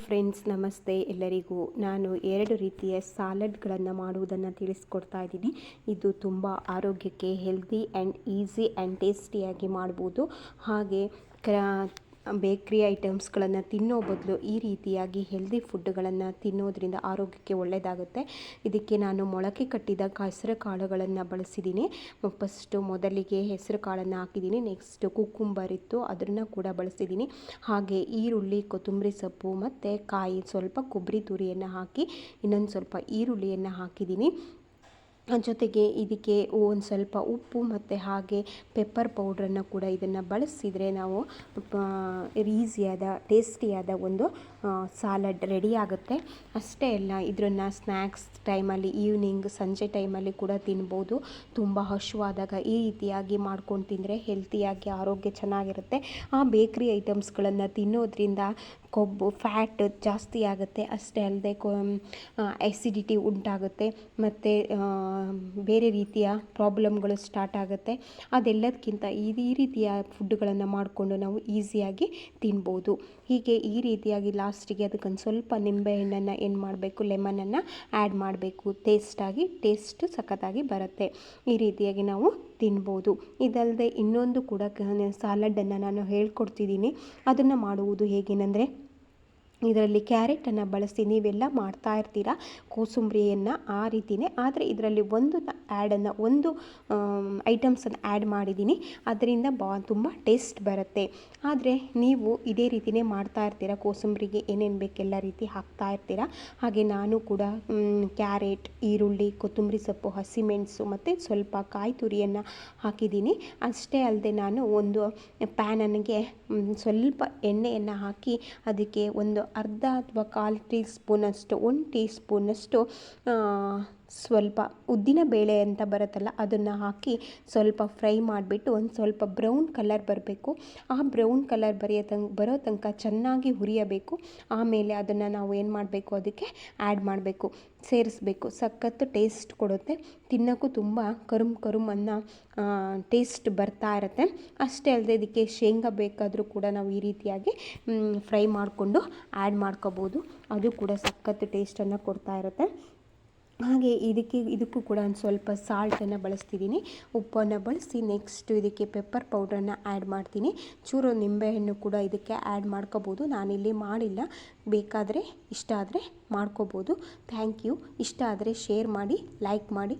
Friends ನಮಸ್ತೆ ಎಲ್ಲರಿಗೂ. ನಾನು 2 ರೀತಿಯ ಸಾಲಡ್ಗಳನ್ನು ಮಾಡುವುದನ್ನು ತಿಳಿಸ್ಕೊಡ್ತಾ ಇದ್ದೀನಿ. ಇದು ತುಂಬ ಆರೋಗ್ಯಕ್ಕೆ ಹೆಲ್ದಿ ಆ್ಯಂಡ್ ಈಸಿ ಆ್ಯಂಡ್ ಟೇಸ್ಟಿಯಾಗಿ ಮಾಡ್ಬೋದು. ಹಾಗೆ ಬೇಕ್ರಿ ಐಟಮ್ಸ್ಗಳನ್ನು ತಿನ್ನೋ ಬದಲು ಈ ರೀತಿಯಾಗಿ ಹೆಲ್ದಿ ಫುಡ್ಗಳನ್ನು ತಿನ್ನೋದ್ರಿಂದ ಆರೋಗ್ಯಕ್ಕೆ ಒಳ್ಳೆಯದಾಗುತ್ತೆ. ಇದಕ್ಕೆ ನಾನು ಮೊಳಕೆ ಕಟ್ಟಿದ ಹೆಸರು ಕಾಳುಗಳನ್ನು ಬಳಸಿದ್ದೀನಿ. ಮೊದಲಿಗೆ ಹೆಸರು ಕಾಳನ್ನು ಹಾಕಿದ್ದೀನಿ. ನೆಕ್ಸ್ಟ್ ಕುಕ್ಕುಂಬರ್ ಇತ್ತು, ಅದನ್ನು ಕೂಡ ಬಳಸಿದ್ದೀನಿ. ಹಾಗೆ ಈರುಳ್ಳಿ, ಕೊತ್ತಂಬರಿ ಸೊಪ್ಪು ಮತ್ತು ಕಾಯಿ, ಸ್ವಲ್ಪ ಕೊಬ್ಬರಿ ತುರಿಯನ್ನು ಹಾಕಿ ಇನ್ನೊಂದು ಸ್ವಲ್ಪ ಈರುಳ್ಳಿಯನ್ನು ಹಾಕಿದ್ದೀನಿ. ಜೊತೆಗೆ ಇದಕ್ಕೆ ಒಂದು ಸ್ವಲ್ಪ ಉಪ್ಪು ಮತ್ತು ಹಾಗೆ ಪೆಪ್ಪರ್ ಪೌಡ್ರನ್ನು ಕೂಡ ಇದನ್ನು ಬಳಸಿದರೆ ನಾವು ಈಸಿಯಾದ ಟೇಸ್ಟಿಯಾದ ಒಂದು ಸಾಲಡ್ ರೆಡಿ ಆಗುತ್ತೆ. ಅಷ್ಟೇ ಅಲ್ಲ, ಇದನ್ನು ಸ್ನ್ಯಾಕ್ಸ್ ಟೈಮಲ್ಲಿ, ಈವ್ನಿಂಗ್ ಸಂಜೆ ಟೈಮಲ್ಲಿ ಕೂಡ ತಿನ್ಬೋದು. ತುಂಬ ಹಸಿವಾದಾಗ ಈ ರೀತಿಯಾಗಿ ಮಾಡ್ಕೊಂಡು ತಿಂದರೆ ಹೆಲ್ತಿಯಾಗಿ ಆರೋಗ್ಯ ಚೆನ್ನಾಗಿರುತ್ತೆ. ಆ ಬೇಕ್ರಿ ಐಟಮ್ಸ್ಗಳನ್ನು ತಿನ್ನೋದ್ರಿಂದ ಕೊಬ್ಬು, ಫ್ಯಾಟ್ ಜಾಸ್ತಿ ಆಗುತ್ತೆ. ಅಷ್ಟೇ ಅಲ್ಲದೆ ಆ್ಯಸಿಡಿಟಿ ಉಂಟಾಗುತ್ತೆ ಮತ್ತು ಬೇರೆ ರೀತಿಯ ಪ್ರಾಬ್ಲಮ್ಗಳು ಸ್ಟಾರ್ಟ್ ಆಗುತ್ತೆ. ಅದೆಲ್ಲದಕ್ಕಿಂತ ಈ ರೀತಿಯ ಫುಡ್ಡುಗಳನ್ನು ಮಾಡಿಕೊಂಡು ನಾವು ಈಸಿಯಾಗಿ ತಿನ್ಬೋದು. ಹೀಗೆ ಈ ರೀತಿಯಾಗಿ ಲಾಸ್ಟಿಗೆ ಅದಕ್ಕೊಂದು ಸ್ವಲ್ಪ ನಿಂಬೆಹಣ್ಣನ್ನು ಏನು ಮಾಡಬೇಕು, ಲೆಮನನ್ನು ಆ್ಯಡ್ ಮಾಡಬೇಕು. ಟೇಸ್ಟ್ ಸಖತ್ತಾಗಿ ಬರುತ್ತೆ. ಈ ರೀತಿಯಾಗಿ ನಾವು ತಿನ್ಬೋದು. ಇದಲ್ಲದೆ ಇನ್ನೊಂದು ಕೂಡ ಸಾಲಡನ್ನು ನಾನು ಹೇಳ್ಕೊಡ್ತಿದ್ದೀನಿ. ಅದನ್ನು ಮಾಡುವುದು ಹೇಗೇನೆಂದರೆ, ಇದರಲ್ಲಿ ಕ್ಯಾರೆಟನ್ನು ಬಳಸಿ ನೀವೆಲ್ಲ ಮಾಡ್ತಾ ಇರ್ತೀರ ಕೋಸಂಬರಿಯನ್ನು, ಆ ರೀತಿಯೇ. ಆದರೆ ಇದರಲ್ಲಿ ಒಂದು ಐಟಮ್ಸನ್ನು ಆ್ಯಡ್ ಮಾಡಿದ್ದೀನಿ. ಅದರಿಂದ ತುಂಬ ಟೇಸ್ಟ್ ಬರುತ್ತೆ. ಆದರೆ ನೀವು ಇದೇ ರೀತಿಯೇ ಮಾಡ್ತಾ ಇರ್ತೀರ, ಕೋಸಂಬರಿಗೆ ಏನೇನು ಬೇಕೆಲ್ಲ ರೀತಿ ಹಾಕ್ತಾ ಇರ್ತೀರ. ಹಾಗೆ ನಾನು ಕೂಡ ಕ್ಯಾರೆಟ್, ಈರುಳ್ಳಿ, ಕೊತ್ತಂಬರಿ ಸೊಪ್ಪು, ಹಸಿಮೆಣಸು ಮತ್ತು ಸ್ವಲ್ಪ ಕಾಯಿ ತುರಿಯನ್ನು ಹಾಕಿದ್ದೀನಿ. ಅಷ್ಟೇ ಅಲ್ಲದೆ ನಾನು ಒಂದು ಪ್ಯಾನಿಗೆ ಸ್ವಲ್ಪ ಎಣ್ಣೆಯನ್ನು ಹಾಕಿ ಅದಕ್ಕೆ ಒಂದು ಅರ್ಧ ಅಥವಾ 1/4 ಟೀ ಸ್ಪೂನಷ್ಟು, 1 ಟೀ ಸ್ಪೂನಷ್ಟು ಸ್ವಲ್ಪ ಉದ್ದಿನ ಬೇಳೆ ಅಂತ ಬರುತ್ತಲ್ಲ, ಅದನ್ನು ಹಾಕಿ ಸ್ವಲ್ಪ ಫ್ರೈ ಮಾಡಿಬಿಟ್ಟು ಒಂದು ಸ್ವಲ್ಪ ಬ್ರೌನ್ ಕಲರ್ ಬರಬೇಕು. ಆ ಬ್ರೌನ್ ಕಲರ್ ಬರೋ ತನಕ ಚೆನ್ನಾಗಿ ಹುರಿಯಬೇಕು. ಆಮೇಲೆ ಅದನ್ನು ನಾವು ಏನು ಮಾಡಬೇಕು, ಅದಕ್ಕೆ ಆ್ಯಡ್ ಮಾಡಬೇಕು, ಸೇರಿಸ್ಬೇಕು. ಸಖತ್ತು ಟೇಸ್ಟ್ ಕೊಡುತ್ತೆ. ತಿನ್ನೋಕ್ಕೂ ತುಂಬ ಕರುಮ್ ಅನ್ನೋ ಟೇಸ್ಟ್ ಬರ್ತಾ ಇರುತ್ತೆ. ಅಷ್ಟೇ ಅಲ್ಲದೆ ಇದಕ್ಕೆ ಶೇಂಗಾ ಬೇಕಾದರೂ ಕೂಡ ನಾವು ಈ ರೀತಿಯಾಗಿ ಫ್ರೈ ಮಾಡಿಕೊಂಡು ಆ್ಯಡ್ ಮಾಡ್ಕೋಬೋದು. ಅದು ಕೂಡ ಸಖತ್ತು ಟೇಸ್ಟನ್ನು ಕೊಡ್ತಾ ಇರುತ್ತೆ. ಹಾಗೆ ಇದಕ್ಕೂ ಕೂಡ ಒಂದು ಸ್ವಲ್ಪ ಸಾಲ್ಟನ್ನು ಬಳಸ್ತಿದ್ದೀನಿ, ಉಪ್ಪನ್ನು ಬಳಸಿ. ನೆಕ್ಸ್ಟ್ ಇದಕ್ಕೆ ಪೆಪ್ಪರ್ ಪೌಡ್ರನ್ನು ಆ್ಯಡ್ ಮಾಡ್ತೀನಿ. ಚೂರು ನಿಂಬೆಹಣ್ಣು ಕೂಡ ಇದಕ್ಕೆ ಆ್ಯಡ್ ಮಾಡ್ಕೋಬೋದು. ನಾನಿಲ್ಲಿ ಮಾಡಿಲ್ಲ, ಬೇಕಾದರೆ ಇಷ್ಟ ಆದರೆ ಮಾಡ್ಕೋಬೋದು. Thank you. ಇಷ್ಟ ಆದರೆ ಶೇರ್ ಮಾಡಿ, ಲೈಕ್ ಮಾಡಿ.